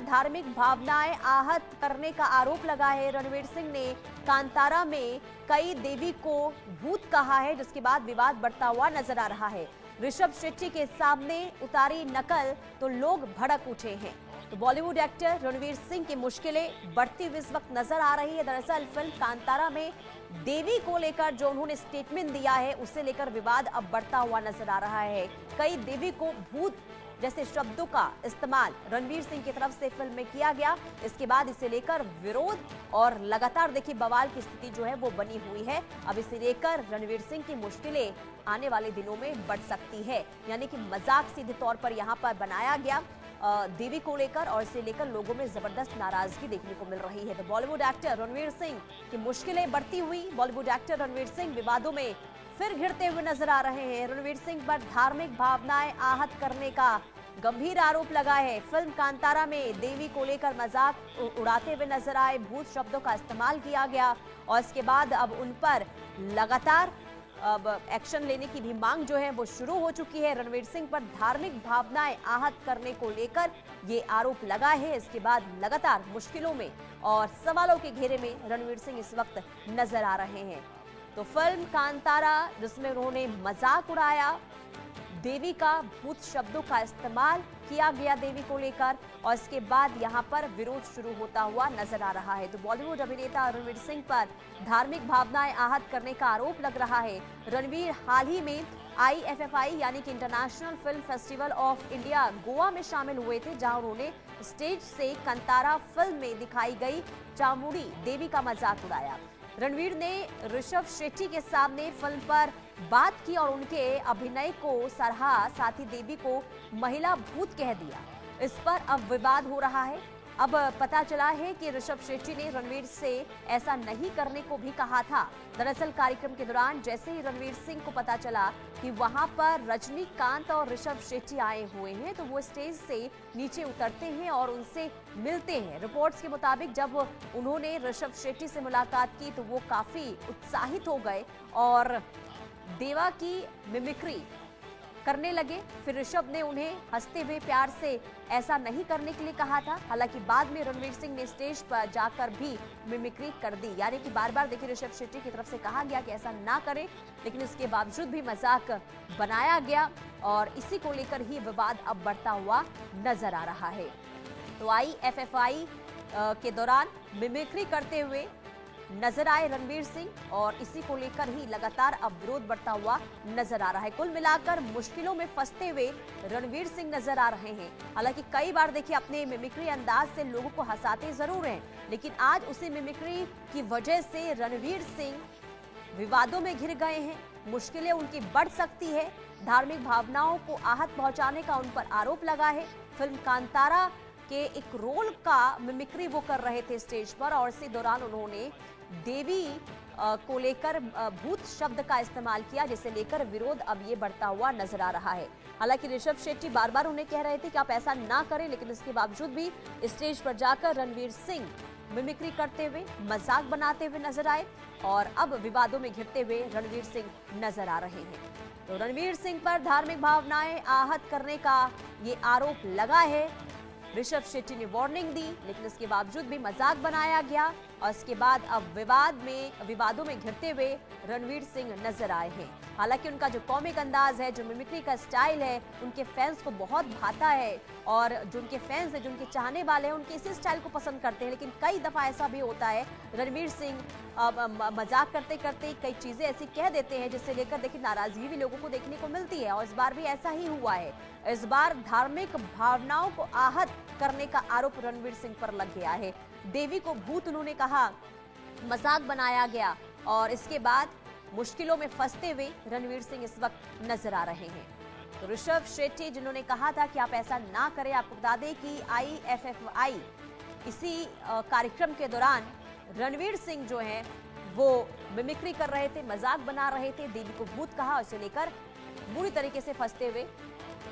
धार्मिक भावनाएं आहत करने का आरोप लगा है। रणवीर सिंह ने कांतारा में कई देवी को भूत कहा है, जिसके बाद विवाद बढ़ता हुआ नजर आ रहा है। ऋषभ शेट्टी के सामने उतारी नकल तो लोग भड़क उठे हैं। तो बॉलीवुड एक्टर रणवीर सिंह की मुश्किलें बढ़ती हुई इस वक्त नजर आ रही है। दरअसल फिल्म कांतारा में देवी को लेकर जो उन्होंने स्टेटमेंट दिया है, उसे लेकर विवाद अब बढ़ता हुआ नजर आ रहा है। कई देवी को भूत जैसे शब्दों का इस्तेमाल रणवीर सिंह की तरफ से फिल्म में किया गया। इसके बाद इसे लेकर विरोध और लगातार देखिए बवाल की स्थिति जो है वो बनी हुई है। अब इसे लेकर रणवीर सिंह की मुश्किलें आने वाले दिनों में बढ़ सकती है, यानी कि मजाक सीधे तौर पर यहाँ पर बनाया गया देवी को लेकर, और इसे लेकर लोगों में जबरदस्त नाराजगी देखने को मिल रही है। तो बॉलीवुड एक्टर रणवीर सिंह की मुश्किलें बढ़ती हुई, बॉलीवुड एक्टर रणवीर सिंह विवादों में फिर घिरते हुए नजर आ रहे हैं। रणवीर सिंह पर धार्मिक भावनाएं आहत करने का गंभीर आरोप लगा है। फिल्म कांतारा में देवी को लेकर मजाक उड़ाते हुए नजर आए, भूत शब्दों का इस्तेमाल किया गया और इसके बाद अब उन पर लगातार अब एक्शन लेने की भी मांग जो है वो शुरू हो चुकी है। रणवीर सिंह पर धार्मिक भावनाएं आहत करने को लेकर ये आरोप लगा है। इसके बाद लगातार मुश्किलों में और सवालों के घेरे में रणवीर सिंह इस वक्त नजर आ रहे हैं। तो फिल्म कांतारा जिसमें उन्होंने मजाक उड़ाया, देवी का भूत शब्दों का इस्तेमाल किया गया देवी को लेकर, और इसके बाद यहां पर विरोध शुरू होता हुआ नजर आ रहा है। तो बॉलीवुड अभिनेता रणवीर सिंह पर धार्मिक भावनाएं आहत करने का आरोप लग रहा है। रणवीर हाल ही में IFFI यानी कि international film festival of India Goa में शामिल हुए थे, जहां उन्होंने स्टेज से कांतारा फिल्म में दिखाई गई चामुंडी देवी का मजाक उड़ाया। रणवीर ने ऋषभ शेट्टी के सामने फिल्म पर बात की और उनके अभिनय को सराहा, साथ ही देवी को महिला भूत कह दिया। इस पर अब विवाद हो रहा है। अब पता चला है कि ऋषभ शेट्टी ने रणवीर से ऐसा नहीं करने को भी कहा था। दरअसल कार्यक्रम के दौरान जैसे ही रणवीर सिंह को पता चला कि वहां पर रजनीकांत और ऋषभ शेट्टी आए हुए हैं, तो वो स्टेज से नीचे उतरते हैं और उनसे मिलते हैं। रिपोर्ट्स के मुताबिक जब उन्होंने ऋषभ शेट्टी से मुलाकात की तो वो काफी उत्साहित हो गए और देवा की मिमिक्री करने लगे। फिर ऋषभ ने उन्हें हंसते हुए प्यार से ऐसा नहीं करने के लिए कहा था। हालांकि बाद में रणवीर सिंह ने स्टेज पर जाकर भी मिमिक्री कर दी, यानी कि बार बार देखिए ऋषभ शेट्टी की तरफ से कहा गया कि ऐसा ना करें, लेकिन इसके बावजूद भी मजाक बनाया गया और इसी को लेकर ही विवाद अब बढ़ता हुआ नजर आ रहा है। तो IFFI के दौरान मिमिक्री करते हुए नजर आए रणवीर सिंह और इसी को लेकर ही लगातार अब विरोध बढ़ता हुआ नजर आ रहा है। कुल मिलाकर मुश्किलों में फंसते हुए रणवीर सिंह नजर आ रहे हैं। हालांकि कई बार देखिए अपने मिमिक्री अंदाज से लोगों को हंसाते जरूर हैं, लेकिन आज उसी मिमिक्री की वजह से रणवीर सिंह विवादों में घिर गए हैं। मुश्किलें उनकी बढ़ सकती है। धार्मिक भावनाओं को आहत पहुंचाने का उन पर आरोप लगा है। फिल्म कांतारा के एक रोल का मिमिक्री वो कर रहे थे स्टेज पर, और इसी दौरान उन्होंने देवी को लेकर भूत शब्द का इस्तेमाल किया, जिसे लेकर विरोध अब ये बढ़ता हुआ नजर आ रहा है। हालांकि ऋषभ शेट्टी बार बार उन्हें कह रहे थे कि आप ऐसा ना करें, लेकिन इसके बावजूद भी स्टेज पर जाकर रणवीर सिंह मिमिक्री करते हुए मजाक बनाते हुए नजर आए और अब विवादों में घिरते हुए रणवीर सिंह नजर आ रहे हैं। तो रणवीर सिंह पर धार्मिक भावनाएं आहत करने का ये आरोप लगा है। ऋषभ शेट्टी ने वार्निंग दी, लेकिन इसके बावजूद भी मजाक बनाया गया और इसके बाद अब विवादों में घिरते हुए रणवीर सिंह नजर आए हैं। हालांकि उनका जो कॉमिक अंदाज है, जो मिमिक्री का स्टाइल है, उनके फैंस को बहुत भाता है और जो उनके फैंस हैं, जो उनके चाहने वाले हैं, उनके इसी स्टाइल को पसंद करते हैं। लेकिन कई दफा ऐसा भी होता है रणवीर सिंह मजाक करते करते कई चीजें ऐसी कह देते हैं जिससे लेकर देखिए नाराजगी भी लोगों को देखने को मिलती है, और इस बार भी ऐसा ही हुआ है। इस बार धार्मिक भावनाओं को आहत करने का आरोप रणवीर सिंह पर लग गया है। देवी को भूत उन्होंने कहा, मजाक बनाया गया और इसके बाद मुश्किलों में फंसते हुए रणवीर सिंह इस वक्त नजर आ रहे हैं। तो ऋषभ शेट्टी जिन्होंने कहा था कि आप ऐसा ना करें, आपको बता दें कि IFFI इसी कार्यक्रम के दौरान रणवीर सिंह जो हैं वो मिमिक्री कर रहे थे, मजाक बना रहे थे, देवी को भूत कहा, उसे लेकर बुरी तरीके से फंसते हुए